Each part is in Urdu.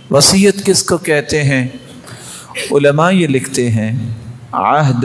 وصیت کس کو کہتے ہیں؟ علماء یہ لکھتے ہیں عہد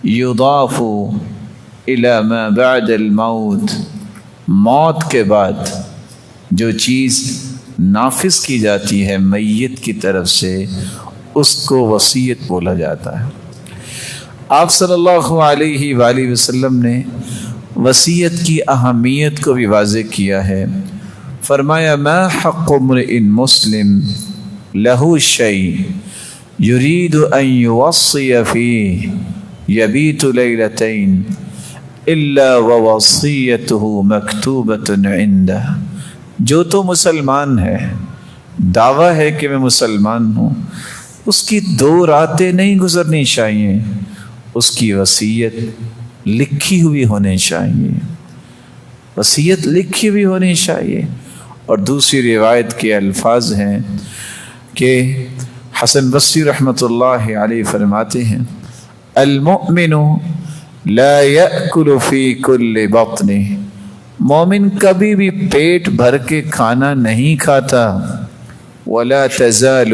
یضاف الی ما بعد الموت، موت کے بعد جو چیز نافذ کی جاتی ہے میت کی طرف سے اس کو وصیت بولا جاتا ہے۔ آپ صلی اللہ علیہ وآلہ وسلم نے وصیت کی اہمیت کو بھی واضح کیا ہے۔ فرمایا ما حق امرئ مسلم لہ شیء یرید ان یوصی فیہ یبیت لیلتین الا ووصیتہ مکتوبۃ عندہ۔ جو تو مسلمان ہے، دعویٰ ہے کہ میں مسلمان ہوں، اس کی 2 راتیں نہیں گزرنی چاہیے، اس کی وصیت لکھی ہوئی ہونی چاہیے، وصیت لکھی ہوئی ہونی چاہیے۔ اور دوسری روایت کے الفاظ ہیں کہ حسن بصری رحمۃ اللہ علیہ فرماتے ہیں المؤمن لا یأکل فی کل بطن، مومن کبھی بھی پیٹ بھر کے کھانا نہیں کھاتا، ولا تزال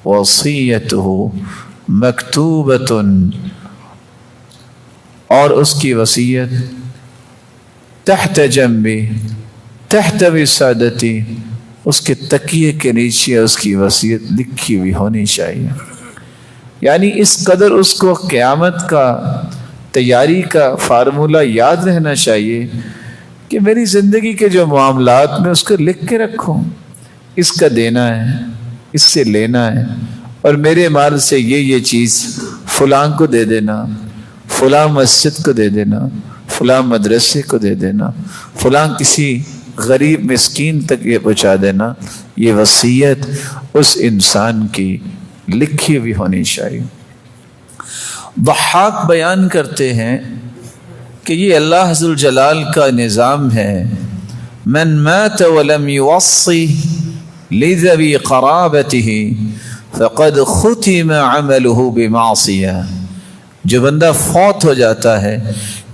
وصیتہ مکتوبۃ، اور اس کی وصیت تحت جنبی تحت وسادتی، اس کے تکیے کے نیچے اس کی وصیت لکھی ہوئی ہونی چاہیے۔ یعنی اس قدر اس کو قیامت کا تیاری کا فارمولہ یاد رہنا چاہیے کہ میری زندگی کے جو معاملات میں اس کو لکھ کے رکھوں، اس کا دینا ہے، اس سے لینا ہے، اور میرے مال سے یہ چیز فلاں کو دے دینا، فلاں مسجد کو دے دینا، فلاں مدرسے کو دے دینا، فلاں کسی غریب مسکین تک یہ پہنچا دینا۔ یہ وصیت اس انسان کی لکھی ہوئی ہونی چاہیے۔ ضحاک بیان کرتے ہیں کہ یہ اللہ ذو الجلال کا نظام ہے، من مات ولم یوصی لذوی قرابتہ فقد ختم عملہ بمعصیہ۔ جو بندہ فوت ہو جاتا ہے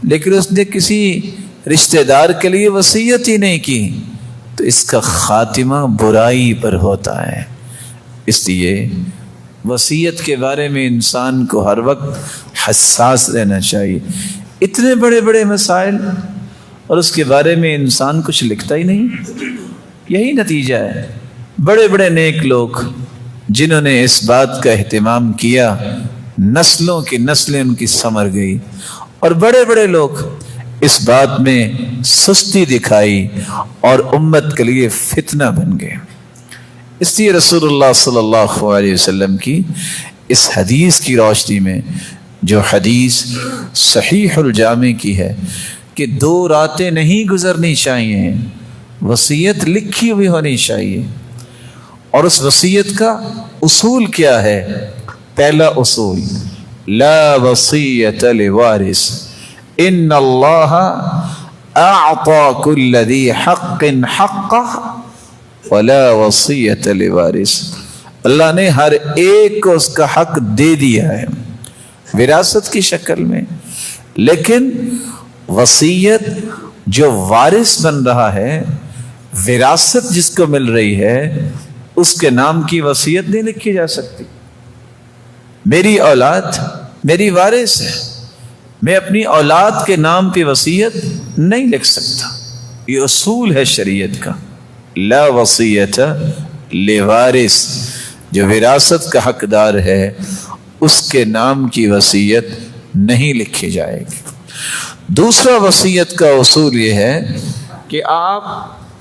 لیکن اس نے کسی رشتہ دار کے لیے وصیت ہی نہیں کی تو اس کا خاتمہ برائی پر ہوتا ہے۔ اس لیے وصیت کے بارے میں انسان کو ہر وقت حساس رہنا چاہیے۔ اتنے بڑے بڑے مسائل اور اس کے بارے میں انسان کچھ لکھتا ہی نہیں، یہی نتیجہ ہے۔ بڑے بڑے نیک لوگ جنہوں نے اس بات کا اہتمام کیا، نسلوں کی نسلیں ان کی سمر گئی، اور بڑے بڑے لوگ اس بات میں سستی دکھائی اور امت کے لیے فتنہ بن گئے۔ اس لیے رسول اللہ صلی اللہ علیہ وسلم کی اس حدیث کی روشنی میں، جو حدیث صحیح الجامع کی ہے کہ 2 راتیں نہیں گزرنی چاہیے، وصیت لکھی ہوئی ہونی چاہیے۔ اور اس وصیت کا اصول کیا ہے؟ پہلا اصول لا وصیت لوارث، ان اللہ اعطى كل ذی حق حقه ولا وصیت لوارث۔ اللہ نے ہر ایک کو اس کا حق دے دیا ہے وراثت کی شکل میں، لیکن وصیت جو وارث بن رہا ہے، وراثت جس کو مل رہی ہے، اس کے نام کی وصیت نہیں لکھی جا سکتی۔ میری اولاد میری وارث ہے، میں اپنی اولاد کے نام پہ وصیت نہیں لکھ سکتا۔ یہ اصول ہے شریعت کا، لا وصیت لوارث، جو وراثت کا حقدار ہے اس کے نام کی وصیت نہیں لکھی جائے گی۔ دوسرا وصیت کا اصول یہ ہے کہ آپ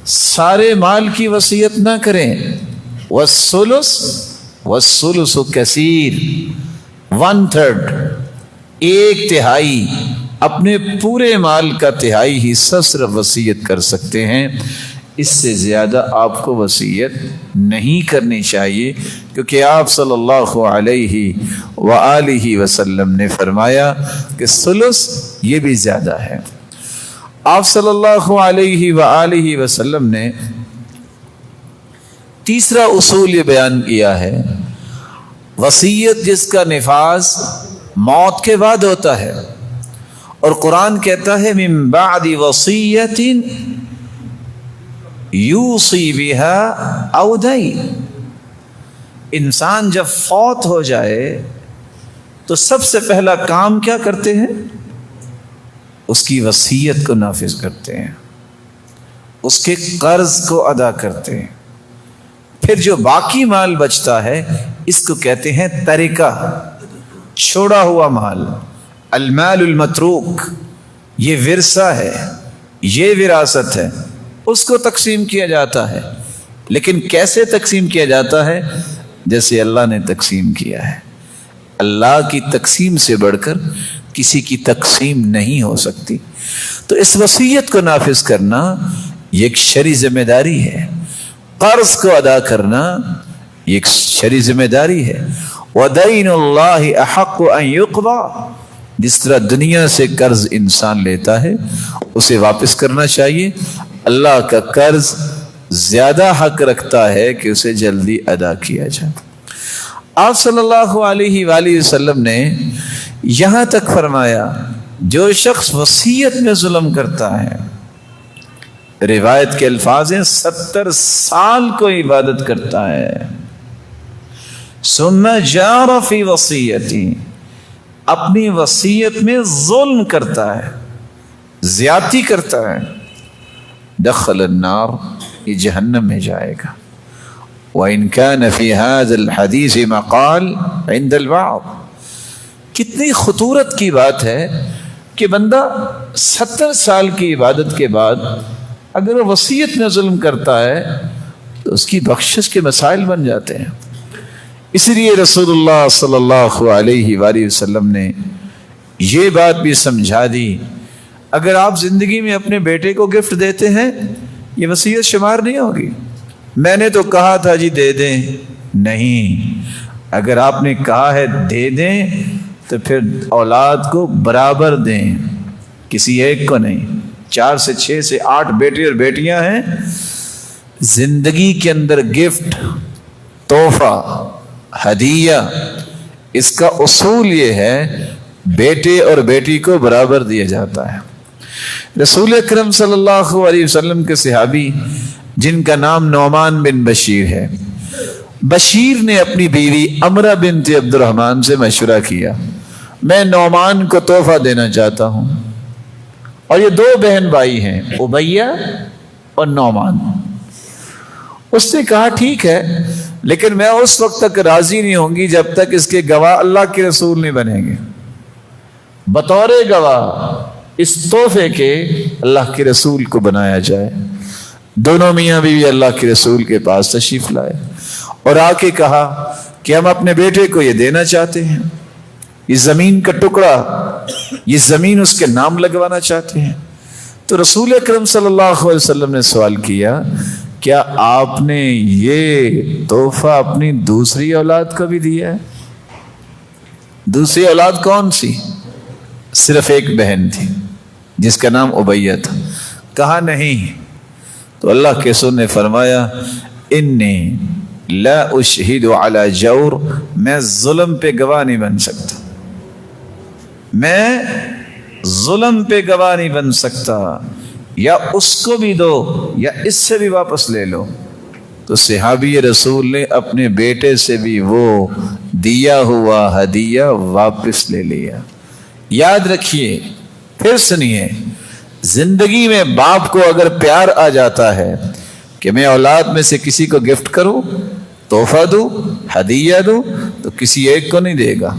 سارے مال کی وصیت نہ کریں۔ والثلث کثیر، 1/3، 1/3 اپنے پورے مال کا 1/3 حصہ صرف وصیت کر سکتے ہیں، اس سے زیادہ آپ کو وصیت نہیں کرنی چاہیے، کیونکہ آپ صلی اللہ علیہ وآلہ وسلم نے فرمایا کہ ثلث یہ بھی زیادہ ہے۔ آپ صلی اللہ علیہ وآلہ وسلم نے تیسرا اصول یہ بیان کیا ہے، وصیت جس کا نفاذ موت کے بعد ہوتا ہے، اور قرآن کہتا ہے من بعد وصیت یوصی بها او دین، انسان جب فوت ہو جائے تو سب سے پہلا کام کیا کرتے ہیں؟ اس کی وصیت کو نافذ کرتے ہیں، اس کے قرض کو ادا کرتے ہیں. پھر جو باقی مال بچتا ہے اس کو کہتے ہیں ترکہ، چھوڑا ہوا مال، المال المتروک. یہ ورثہ ہے، یہ وراثت ہے، اس کو تقسیم کیا جاتا ہے. لیکن کیسے تقسیم کیا جاتا ہے؟ جیسے اللہ نے تقسیم کیا ہے. اللہ کی تقسیم سے بڑھ کر کسی کی تقسیم نہیں ہو سکتی. تو اس وصیت کو نافذ کرنا یہ ایک شرعی ذمہ داری ہے. قرض کو ادا کرنا یہ ایک شرعی ذمہ داری ہے. وَدَيْنُ اللَّهِ أَحَقُّ أَن يُقْضَى. جس طرح دنیا سے قرض انسان لیتا ہے اسے واپس کرنا چاہیے، اللہ کا قرض زیادہ حق رکھتا ہے کہ اسے جلدی ادا کیا جائے. آپ صلی اللہ علیہ وآلہ وسلم نے یہاں تک فرمایا جو شخص وصیت میں ظلم کرتا ہے، روایت کے الفاظ ہیں 70 سال کو عبادت کرتا ہے، ثم جار فی وصیتی، اپنی وصیت میں ظلم کرتا ہے، زیادتی کرتا ہے، دخل النار، یہ جہنم میں جائے گا. وَإِن كَانَ فِي هَذَا الْحَدِيثِ مَقَالٌ عِنْدَ الْبَعْضِ. کتنی خطورت کی بات ہے کہ بندہ 70 سال کی عبادت کے بعد اگر وہ وصیت میں ظلم کرتا ہے تو اس کی بخشش کے مسائل بن جاتے ہیں. اس لیے رسول اللہ صلی اللہ علیہ وآلہ وسلم نے یہ بات بھی سمجھا دی، اگر آپ زندگی میں اپنے بیٹے کو گفٹ دیتے ہیں یہ وصیت شمار نہیں ہوگی. میں نے تو کہا تھا جی دے دیں، نہیں، اگر آپ نے کہا ہے دے دیں تو پھر اولاد کو برابر دیں، کسی ایک کو نہیں. 4 سے 6 سے 8 بیٹے اور بیٹیاں ہیں، زندگی کے اندر گفٹ، تحفہ، ہدیہ، اس کا اصول یہ ہے بیٹے اور بیٹی کو برابر دیا جاتا ہے. رسول اکرم صلی اللہ علیہ وسلم کے صحابی جن کا نام نعمان بن بشیر ہے، بشیر نے اپنی بیوی امرہ بنت عبد الرحمن سے مشورہ کیا، میں نعمان کو تحفہ دینا چاہتا ہوں. اور یہ 2 بہن بھائی ہیں، امیہ اور نعمان. اس نے کہا ٹھیک ہے، لیکن میں اس وقت تک راضی نہیں ہوں گی جب تک اس کے گواہ اللہ کے رسول نہیں بنیں گے. بطور گواہ اس تحفے کے اللہ کے رسول کو بنایا جائے. دونوں میاں بیوی اللہ کے رسول کے پاس تشریف لائے اور آ کے کہا کہ ہم اپنے بیٹے کو یہ دینا چاہتے ہیں، یہ زمین کا ٹکڑا، یہ زمین اس کے نام لگوانا چاہتے ہیں. تو رسول اکرم صلی اللہ علیہ وسلم نے سوال کیا، کیا آپ نے یہ تحفہ اپنی دوسری اولاد کو بھی دیا ہے؟ دوسری اولاد کون سی؟ صرف ایک بہن تھی جس کا نام امیہ تھا. کہا نہیں. تو اللہ کے رسول نے فرمایا انی لا اشہد علی جور، میں ظلم پہ گواہ نہیں بن سکتا، میں ظلم پہ گواہ نہیں بن سکتا، یا اس کو بھی دو یا اس سے بھی واپس لے لو. تو صحابی رسول نے اپنے بیٹے سے بھی وہ دیا ہوا ہدیہ واپس لے لیا. یاد رکھیے، پھر سنیے، زندگی میں باپ کو اگر پیار آ جاتا ہے کہ میں اولاد میں سے کسی کو گفٹ کروں، تحفہ دوں، ہدیہ دوں، تو کسی ایک کو نہیں دے گا.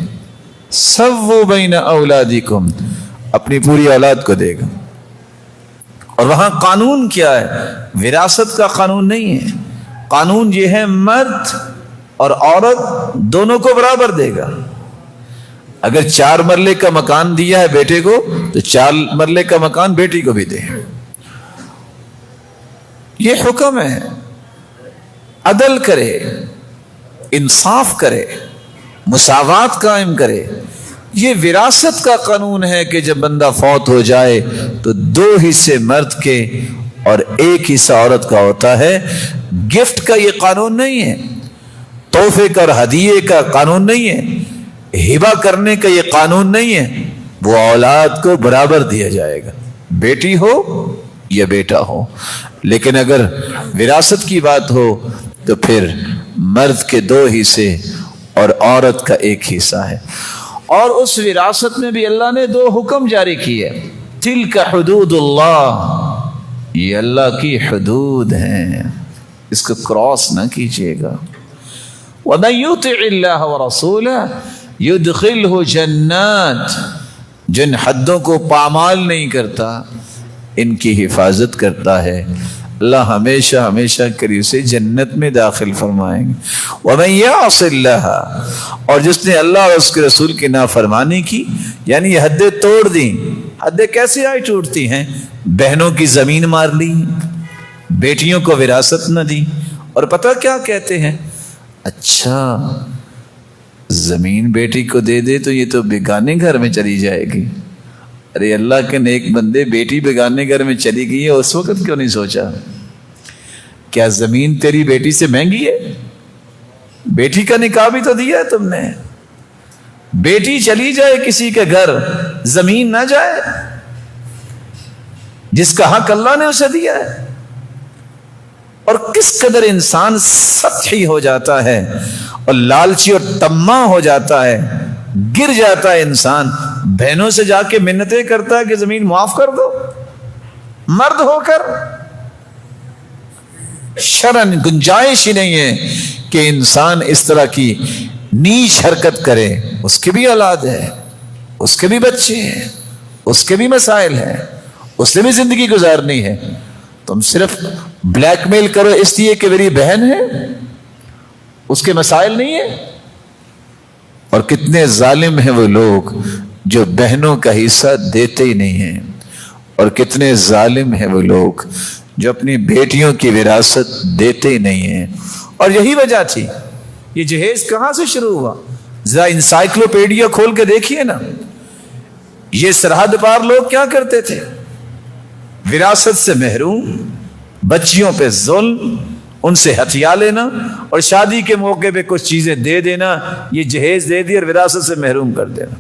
سووا بین اولادکم، اپنی پوری اولاد کو دے گا. اور وہاں قانون کیا ہے؟ وراثت کا قانون نہیں ہے. قانون یہ ہے مرد اور عورت دونوں کو برابر دے گا. اگر 4 مرلے کا مکان دیا ہے بیٹے کو تو 4 مرلے کا مکان بیٹی کو بھی دے. یہ حکم ہے. عدل کرے، انصاف کرے، مساوات قائم کرے. یہ وراثت کا قانون ہے کہ جب بندہ فوت ہو جائے تو 2 حصے مرد کے اور 1 حصہ عورت کا ہوتا ہے. گفٹ کا یہ قانون نہیں ہے، تحفے کا اور ہدیے کا قانون نہیں ہے، ہبہ کرنے کا یہ قانون نہیں ہے. وہ اولاد کو برابر دیا جائے گا، بیٹی ہو یا بیٹا ہو. لیکن اگر وراثت کی بات ہو تو پھر مرد کے 2 حصے اور عورت کا 1 حصہ ہے۔ اور اس وراثت میں بھی اللہ نے 2 حکم جاری کیے، تلک حدود اللہ، یہ اللہ کی حدود ہیں، اس کو کراس نہ کیجیے گا۔ وَمَن يُطِعِ اللَّهَ وَرَسُولَهُ يُدْخِلْهُ جَنَّاتٍ، جن حدوں کو پامال نہیں کرتا ان کی حفاظت کرتا ہے، اللہ ہمیشہ ہمیشہ کری اسے جنت میں داخل فرمائیں گے۔ وَمَن يَعْصِ اللَّهَ، اور جس نے اللہ اور اس کے رسول کی نافرمانی کی، یعنی یہ حدیں توڑ دیں۔ حدیں کیسے آئی ٹوٹتی ہیں؟ بہنوں کی زمین مار لی، بیٹیوں کو وراثت نہ دی، اور پتہ کیا کہتے ہیں؟ اچھا زمین بیٹی کو دے دے تو یہ تو بیگانے گھر میں چلی جائے گی۔ ارے اللہ کے نیک بندے، بیٹی بیگانے گھر میں چلی گئی ہے، اس وقت کیوں نہیں سوچا؟ کیا زمین تیری بیٹی سے مہنگی ہے؟ بیٹی کا نکاح بھی تو دیا ہے تم نے۔ بیٹی چلی جائے کسی کے گھر، زمین نہ جائے، جس کا حق اللہ نے اسے دیا ہے۔ اور کس قدر انسان سطحی ہو جاتا ہے اور لالچی اور طماع ہو جاتا ہے، گر جاتا ہے انسان، بہنوں سے جا کے منتیں کرتا ہے کہ زمین معاف کر دو، مرد ہو کر۔ شرعاً گنجائش ہی نہیں ہے کہ انسان اس طرح کی نیچ حرکت کرے۔ اس کے بھی اولاد ہے، اس کے بھی بچے ہیں، اس کے بھی مسائل ہیں، اس نے بھی زندگی گزارنی ہے۔ تم صرف بلیک میل کرو اس لیے کہ میری بہن ہے، اس کے مسائل نہیں ہیں۔ اور کتنے ظالم ہیں وہ لوگ جو بہنوں کا حصہ دیتے ہی نہیں ہیں، اور کتنے ظالم ہیں وہ لوگ جو اپنی بیٹیوں کی وراثت دیتے ہی نہیں ہیں۔ اور یہی وجہ تھی، یہ جہیز کہاں سے شروع ہوا؟ ذرا انسائکلوپیڈیا کھول کے دیکھیے نا، یہ سرحد پار لوگ کیا کرتے تھے؟ وراثت سے محروم، بچیوں پہ ظلم، ان سے ہتھیا لینا، اور شادی کے موقع پہ کچھ چیزیں دے دینا، یہ جہیز دے دی اور وراثت سے محروم کر دینا۔